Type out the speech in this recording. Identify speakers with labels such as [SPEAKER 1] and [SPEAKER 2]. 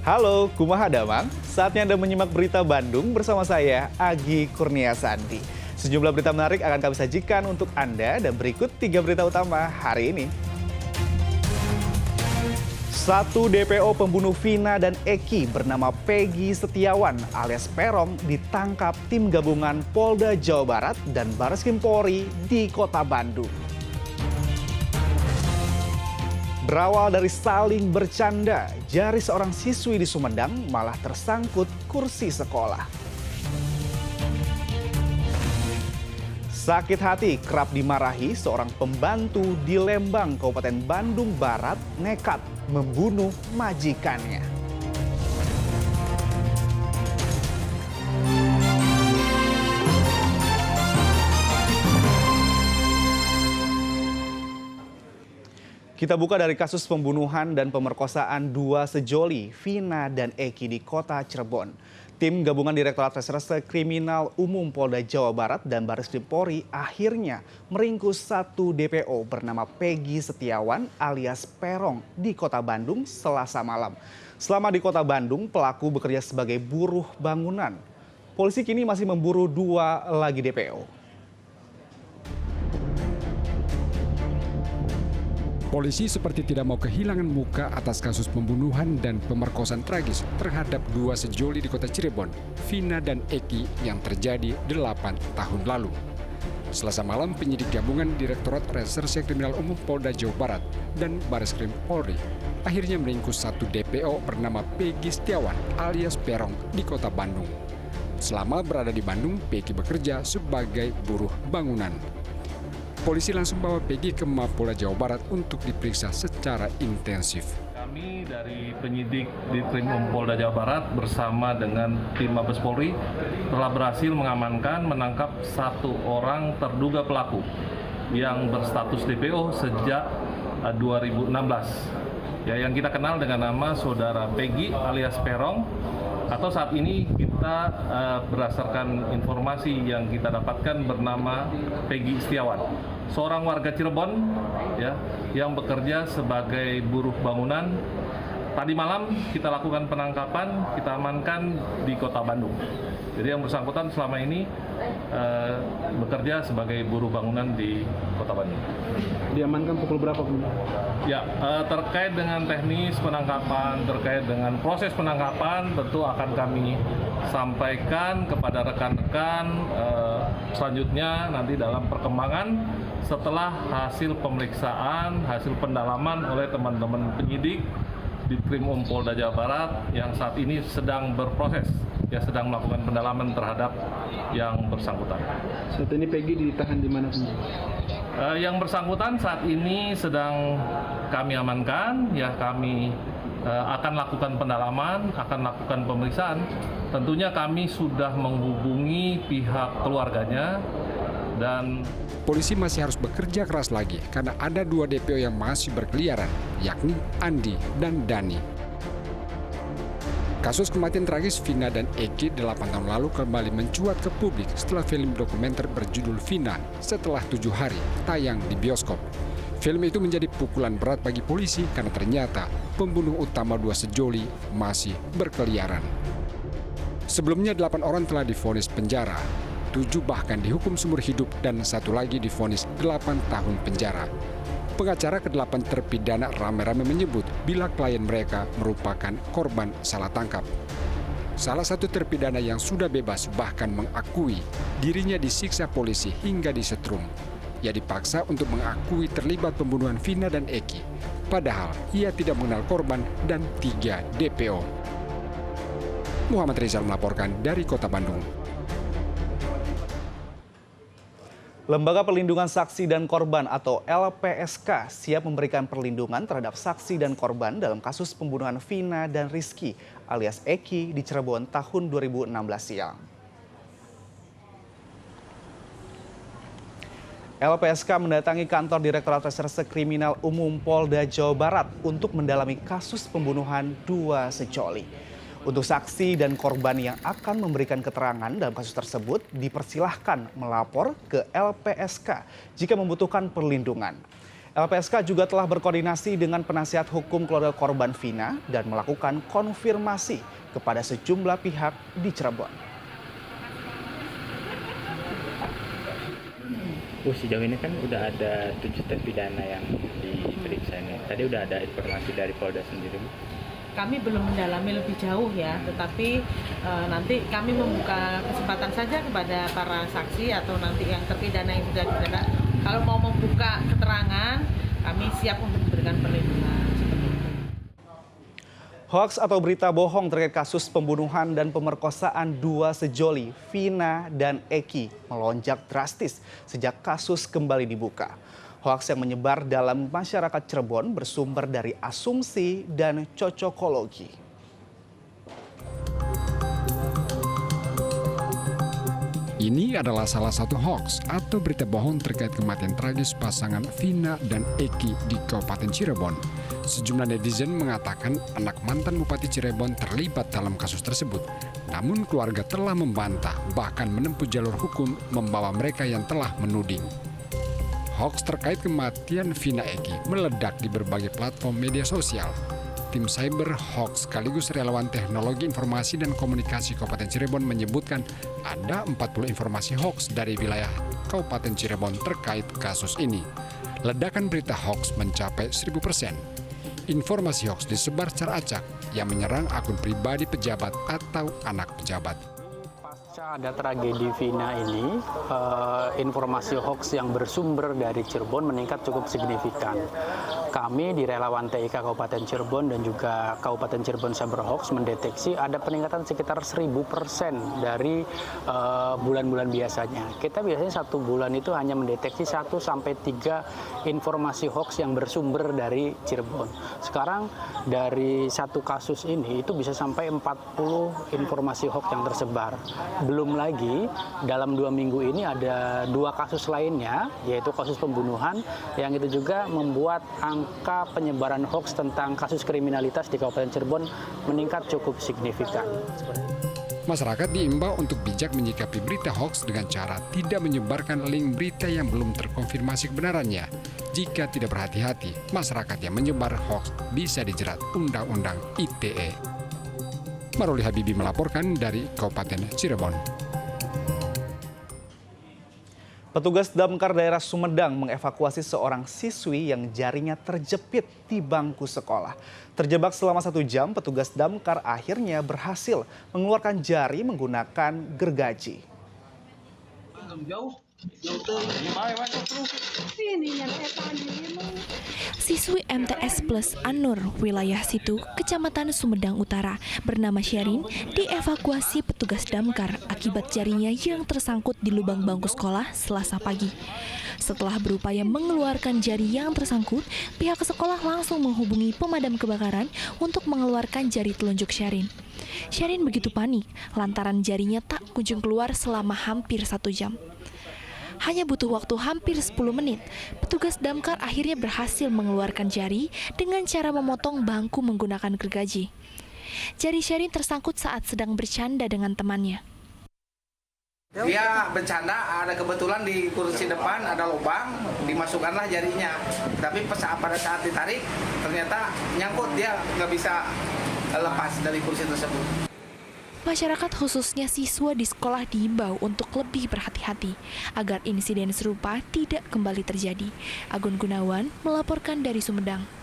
[SPEAKER 1] Halo, kumaha damang? Saatnya Anda menyimak berita Bandung bersama saya, Agi Kurniasandi. Sejumlah berita menarik akan kami sajikan untuk Anda dan berikut 3 berita utama hari ini. 1 DPO pembunuh Vina dan Eki bernama Peggy Setiawan alias Peron ditangkap tim gabungan Polda Jawa Barat dan Bareskrim Polri di Kota Bandung. Berawal dari saling bercanda, jari seorang siswi di Sumedang malah tersangkut kursi sekolah. Sakit hati kerap dimarahi seorang pembantu di Lembang, Kabupaten Bandung Barat nekat membunuh majikannya. Kita buka dari kasus pembunuhan dan pemerkosaan 2 sejoli, Vina dan Eki di kota Cirebon. Tim gabungan Direktorat Reserse Kriminal Umum Polda Jawa Barat dan Bareskrim Polri akhirnya meringkus 1 DPO bernama Peggy Setiawan alias Peron di kota Bandung Selasa malam. Selama di kota Bandung, pelaku bekerja sebagai buruh bangunan. Polisi kini masih memburu 2 lagi DPO.
[SPEAKER 2] Polisi seperti tidak mau kehilangan muka atas kasus pembunuhan dan pemerkosaan tragis terhadap 2 sejoli di kota Cirebon, Vina dan Eki yang terjadi 8 tahun lalu. Selasa malam, penyidik gabungan Direktorat Reserse Kriminal Umum Polda Jawa Barat dan Bareskrim Polri akhirnya meringkus 1 DPO bernama Peggy Setiawan alias Peron di kota Bandung. Selama berada di Bandung, Peggy bekerja sebagai buruh bangunan. Polisi langsung bawa Peggy ke Mapolda Jawa Barat untuk diperiksa secara intensif.
[SPEAKER 3] Kami dari penyidik di Krimum Polda Jawa Barat bersama dengan tim Mabes Polri telah berhasil menangkap 1 orang terduga pelaku yang berstatus DPO sejak 2016. Ya, yang kita kenal dengan nama saudara Peggy alias Peron, atau saat ini kita berdasarkan informasi yang kita dapatkan bernama Peggy Setiawan, seorang warga Cirebon ya yang bekerja sebagai buruh bangunan. Tadi malam kita lakukan penangkapan, kita amankan di kota Bandung. Jadi yang bersangkutan selama ini bekerja sebagai buruh bangunan di kota Bandung.
[SPEAKER 4] Diamankan pukul berapa, Bu?
[SPEAKER 3] Ya, terkait dengan teknis penangkapan, terkait dengan proses penangkapan tentu akan kami sampaikan kepada rekan-rekan selanjutnya nanti dalam perkembangan setelah hasil pemeriksaan, hasil pendalaman oleh teman-teman penyidik di Krimum Polda Jawa Barat yang saat ini sedang berproses, ya sedang melakukan pendalaman terhadap yang bersangkutan.
[SPEAKER 4] Saat ini Peggy ditahan di mana, Bu?
[SPEAKER 3] Yang bersangkutan saat ini sedang kami amankan, ya kami akan lakukan pendalaman, akan lakukan pemeriksaan. Tentunya kami sudah menghubungi pihak keluarganya dan
[SPEAKER 2] Polisi masih harus bekerja keras lagi karena ada 2 DPO yang masih berkeliaran, yakni Andi dan Dani. Kasus kematian tragis Vina dan Eki 8 tahun lalu kembali mencuat ke publik setelah film dokumenter berjudul Vina setelah 7 hari tayang di bioskop. Film itu menjadi pukulan berat bagi polisi karena ternyata pembunuh utama 2 sejoli masih berkeliaran. Sebelumnya 8 orang telah divonis penjara, 7 bahkan dihukum seumur hidup dan 1 lagi divonis 8 tahun penjara. Pengacara ke-8 terpidana rame-rame menyebut bila klien mereka merupakan korban salah tangkap. Salah satu terpidana yang sudah bebas bahkan mengakui dirinya disiksa polisi hingga disetrum. Ia dipaksa untuk mengakui terlibat pembunuhan Vina dan Eki, padahal ia tidak mengenal korban dan 3 DPO. Muhammad Rizal melaporkan dari Kota Bandung.
[SPEAKER 1] Lembaga Perlindungan Saksi dan Korban atau LPSK siap memberikan perlindungan terhadap saksi dan korban dalam kasus pembunuhan Vina dan Rizky alias Eki di Cirebon tahun 2016 silam. LPSK mendatangi kantor Direktorat Reserse Kriminal Umum Polda Jawa Barat untuk mendalami kasus pembunuhan 2 sejoli. Untuk saksi dan korban yang akan memberikan keterangan dalam kasus tersebut dipersilahkan melapor ke LPSK jika membutuhkan perlindungan. LPSK juga telah berkoordinasi dengan penasihat hukum keluarga korban Vina dan melakukan konfirmasi kepada sejumlah pihak di Cirebon.
[SPEAKER 5] Sejauh ini kan udah ada 7 terpidana yang diperiksa ini. Tadi udah ada informasi dari Polda sendiri, Bu?
[SPEAKER 6] Kami belum mendalami lebih jauh ya, tetapi nanti kami membuka kesempatan saja kepada para saksi atau nanti yang terpidana yang sudah dipidana. Kalau mau membuka keterangan, kami siap untuk memberikan perlindungan.
[SPEAKER 1] Hoaks atau berita bohong terkait kasus pembunuhan dan pemerkosaan dua sejoli, Vina dan Eki, melonjak drastis sejak kasus kembali dibuka. Hoaks yang menyebar dalam masyarakat Cirebon bersumber dari asumsi dan cocokologi.
[SPEAKER 2] Ini adalah salah satu hoaks atau berita bohong terkait kematian tragis pasangan Vina dan Eki di Kabupaten Cirebon. Sejumlah netizen mengatakan anak mantan Bupati Cirebon terlibat dalam kasus tersebut. Namun keluarga telah membantah, bahkan menempuh jalur hukum membawa mereka yang telah menuding. Hoaks terkait kematian Vina Eki meledak di berbagai platform media sosial. Tim Cyber Hoax sekaligus relawan teknologi informasi dan komunikasi Kabupaten Cirebon menyebutkan ada 40 informasi hoax dari wilayah Kabupaten Cirebon terkait kasus ini. Ledakan berita hoax mencapai 1000%. Informasi hoax disebar secara acak yang menyerang akun pribadi pejabat atau anak pejabat.
[SPEAKER 7] Pasca ada tragedi Vina ini, informasi hoax yang bersumber dari Cirebon meningkat cukup signifikan. Kami di relawan TIK Kabupaten Cirebon dan juga Kabupaten Cirebon Cyber Hoax mendeteksi ada peningkatan sekitar 1000% dari bulan-bulan biasanya. Kita biasanya satu bulan itu hanya mendeteksi 1 sampai 3 informasi hoax yang bersumber dari Cirebon. Sekarang dari satu kasus ini itu bisa sampai 40 informasi hoax yang tersebar. Belum lagi dalam 2 minggu ini ada 2 kasus lainnya, yaitu kasus pembunuhan yang itu juga membuat angka penyebaran hoax tentang kasus kriminalitas di Kabupaten Cirebon meningkat cukup signifikan.
[SPEAKER 2] Masyarakat diimbau untuk bijak menyikapi berita hoax dengan cara tidak menyebarkan link berita yang belum terkonfirmasi kebenarannya. Jika tidak berhati-hati, masyarakat yang menyebar hoax bisa dijerat Undang-Undang ITE. Maruli Habibi melaporkan dari Kabupaten Cirebon.
[SPEAKER 1] Petugas Damkar daerah Sumedang mengevakuasi seorang siswi yang jarinya terjepit di bangku sekolah. Terjebak selama 1 jam, petugas Damkar akhirnya berhasil mengeluarkan jari menggunakan gergaji.
[SPEAKER 8] Siswi MTS Plus An-Nur, wilayah Situ, Kecamatan Sumedang Utara, bernama Sherin, dievakuasi petugas damkar akibat jarinya yang tersangkut di lubang bangku sekolah Selasa pagi. Setelah berupaya mengeluarkan jari yang tersangkut, pihak sekolah langsung menghubungi pemadam kebakaran untuk mengeluarkan jari telunjuk Sherin. Sherin begitu panik lantaran jarinya tak kunjung keluar selama hampir 1 jam. Hanya butuh waktu hampir 10 menit, petugas damkar akhirnya berhasil mengeluarkan jari dengan cara memotong bangku menggunakan gergaji. Jari Sherin tersangkut saat sedang bercanda dengan temannya.
[SPEAKER 9] Dia bercanda, ada kebetulan di kursi depan ada lubang, dimasukkanlah jarinya. Tapi pada saat ditarik, ternyata nyangkut, dia nggak bisa lepas dari kursi tersebut.
[SPEAKER 8] Masyarakat khususnya siswa di sekolah diimbau untuk lebih berhati-hati agar insiden serupa tidak kembali terjadi. Agun Gunawan melaporkan dari Sumedang.